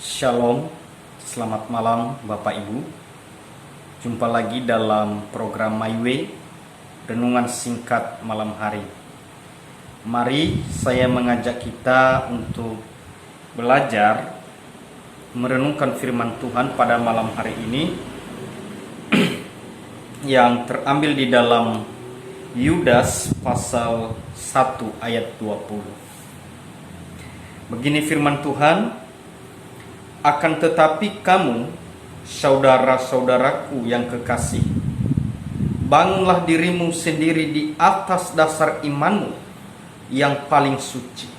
Shalom, selamat malam Bapak Ibu. Jumpa lagi dalam program My Way, renungan singkat malam hari. Mari saya mengajak kita untuk belajar merenungkan firman Tuhan pada malam hari ini yang terambil di dalam Yudas pasal 1 ayat 20. Begini firman Tuhan, akan tetapi kamu, saudara-saudaraku yang kekasih, bangunlah dirimu sendiri di atas dasar imanmu yang paling suci,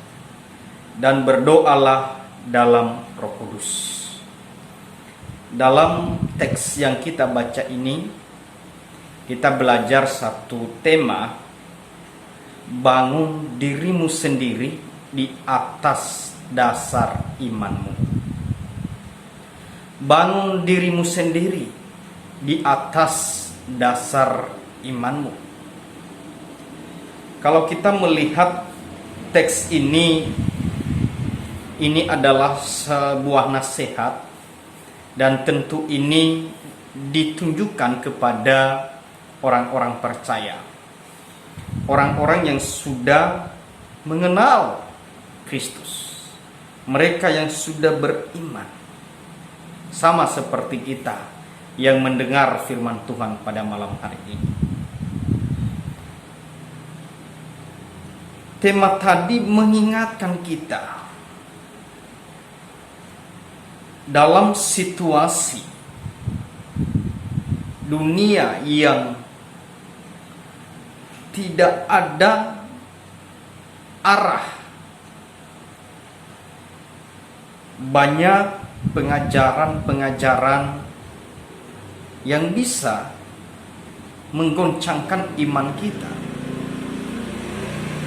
dan berdoalah dalam Roh Kudus. Dalam teks yang kita baca ini, kita belajar satu tema, bangun dirimu sendiri di atas dasar imanmu. Bangun dirimu sendiri di atas dasar imanmu. Kalau kita melihat teks ini adalah sebuah nasihat, dan tentu ini ditunjukkan kepada orang-orang percaya, orang-orang yang sudah mengenal Kristus, mereka yang sudah beriman, sama seperti kita yang mendengar firman Tuhan pada malam hari ini. Tema tadi mengingatkan kita dalam situasi dunia yang tidak ada arah, banyak pengajaran-pengajaran yang bisa menggoncangkan iman kita.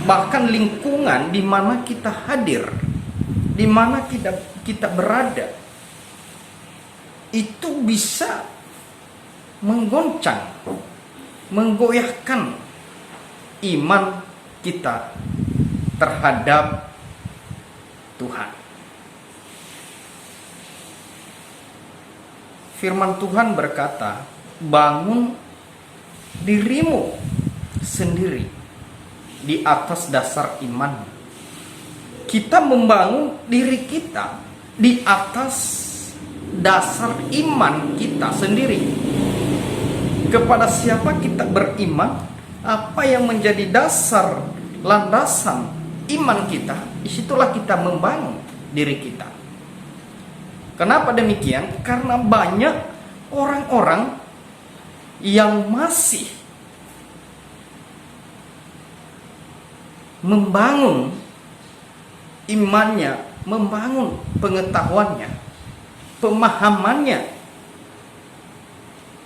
Bahkan lingkungan di mana kita hadir, di mana kita berada, itu bisa menggoncang, menggoyahkan iman kita terhadap Tuhan. Firman Tuhan berkata, bangun dirimu sendiri di atas dasar iman. Kita membangun diri kita di atas dasar iman kita sendiri. Kepada siapa kita beriman, apa yang menjadi dasar landasan iman kita, disitulah kita membangun diri kita. Kenapa demikian? Karena banyak orang-orang yang masih membangun imannya, membangun pengetahuannya, pemahamannya,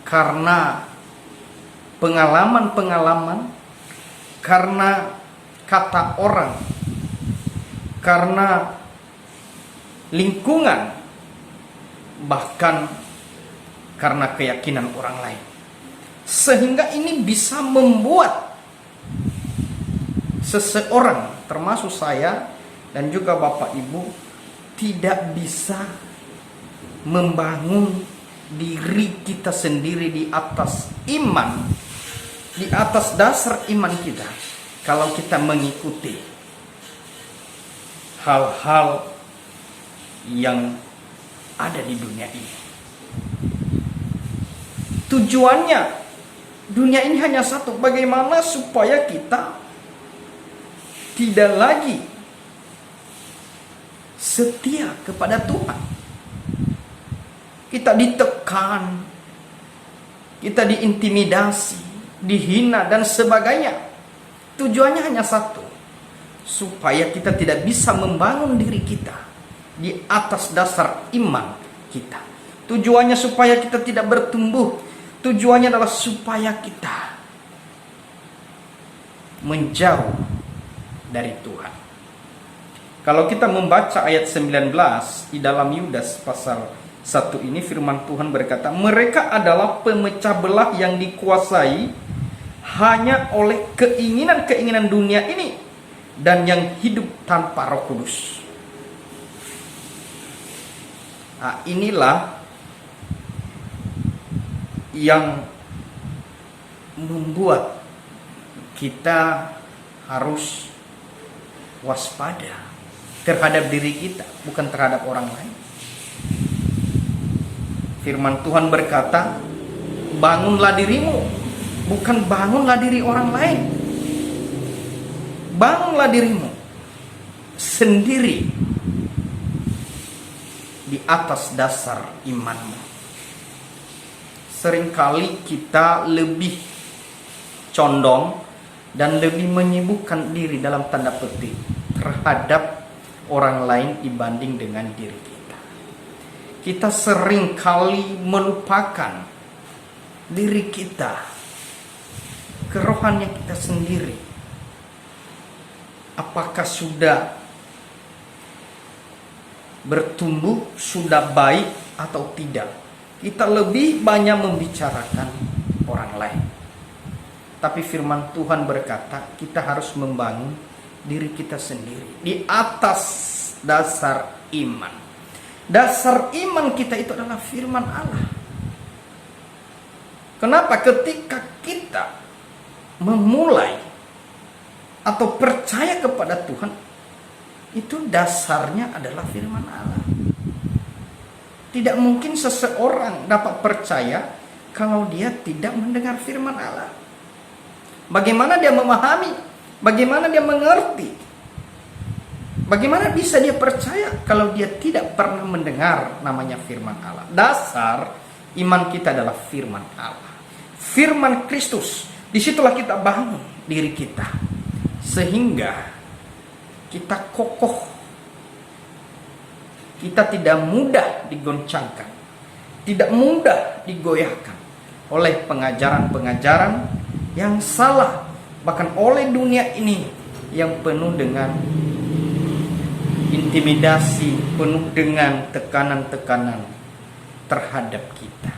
karena pengalaman-pengalaman, karena kata orang, karena lingkungan, bahkan karena keyakinan orang lain. Sehingga ini bisa membuat seseorang, termasuk saya dan juga Bapak Ibu, tidak bisa membangun diri kita sendiri di atas iman, di atas dasar iman kita, kalau kita mengikuti hal-hal yang ada di dunia ini. Tujuannya dunia ini hanya satu, bagaimana supaya kita tidak lagi setia kepada Tuhan. Kita ditekan, kita diintimidasi, dihina dan sebagainya. Tujuannya hanya satu, supaya kita tidak bisa membangun diri kita di atas dasar iman kita. Tujuannya supaya kita tidak bertumbuh. Tujuannya adalah supaya kita menjauh dari Tuhan. Kalau kita membaca ayat 19 di dalam Yudas pasal 1 ini, firman Tuhan berkata, mereka adalah pemecah belah yang dikuasai hanya oleh keinginan-keinginan dunia ini dan yang hidup tanpa Roh Kudus. Nah, inilah yang membuat kita harus waspada terhadap diri kita, bukan terhadap orang lain. Firman Tuhan berkata, bangunlah dirimu, bukan bangunlah diri orang lain. Bangunlah dirimu sendiri di atas dasar imanmu. Seringkali kita lebih condong dan lebih menyibukkan diri dalam tanda petik terhadap orang lain dibanding dengan diri kita. Kita seringkali melupakan diri kita, kerohanian kita sendiri. Apakah sudah bertumbuh, sudah baik atau tidak? Kita lebih banyak membicarakan orang lain. Tapi firman Tuhan berkata, kita harus membangun diri kita sendiri di atas dasar iman. Dasar iman kita itu adalah firman Allah. Kenapa? Ketika kita memulai atau percaya kepada Tuhan, itu dasarnya adalah firman Allah. Tidak mungkin seseorang dapat percaya kalau dia tidak mendengar firman Allah. Bagaimana dia memahami? Bagaimana dia mengerti? Bagaimana bisa dia percaya kalau dia tidak pernah mendengar namanya firman Allah? Dasar iman kita adalah firman Allah, firman Kristus. Disitulah kita bangun diri kita, sehingga kita kokoh. Kita tidak mudah digoncangkan, tidak mudah digoyahkan oleh pengajaran-pengajaran yang salah, bahkan oleh dunia ini yang penuh dengan intimidasi, penuh dengan tekanan-tekanan terhadap kita.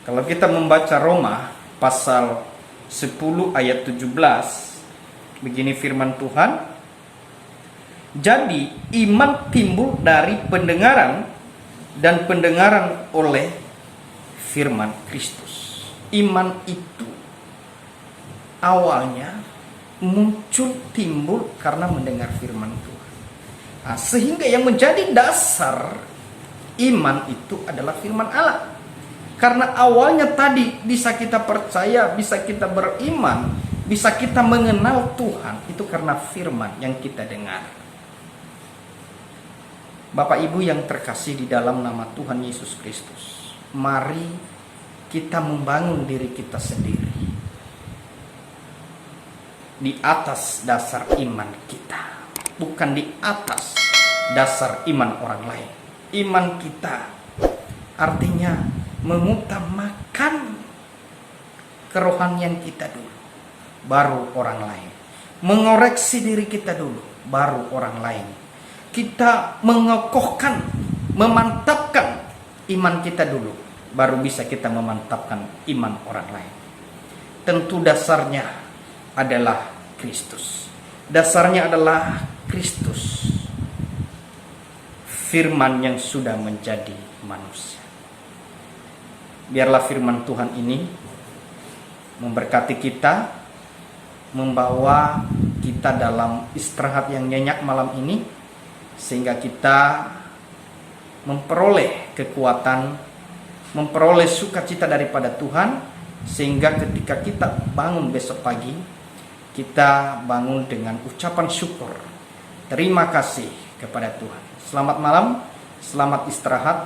Kalau kita membaca Roma pasal 10 ayat 17, begini firman Tuhan, jadi iman timbul dari pendengaran, dan pendengaran oleh firman Kristus. Iman itu awalnya muncul, timbul karena mendengar firman Tuhan. Nah, sehingga yang menjadi dasar iman itu adalah firman Allah. Karena awalnya tadi bisa kita percaya, bisa kita beriman, bisa kita mengenal Tuhan, itu karena firman yang kita dengar. Bapak Ibu yang terkasih di dalam nama Tuhan Yesus Kristus, mari kita membangun diri kita sendiri di atas dasar iman kita, bukan di atas dasar iman orang lain. Iman kita artinya mengutamakan kerohanian kita dulu, baru orang lain. Mengoreksi diri kita dulu, baru orang lain. Kita mengokohkan, memantapkan iman kita dulu, baru bisa kita memantapkan iman orang lain. Tentu dasarnya adalah Kristus. Dasarnya adalah Kristus, firman yang sudah menjadi manusia. Biarlah firman Tuhan ini memberkati kita, membawa kita dalam istirahat yang nyenyak malam ini, sehingga kita memperoleh kekuatan, memperoleh sukacita daripada Tuhan, sehingga ketika kita bangun besok pagi, kita bangun dengan ucapan syukur, terima kasih kepada Tuhan. Selamat malam, selamat istirahat.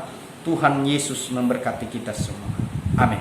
Tuhan Yesus memberkati kita semua. Amin.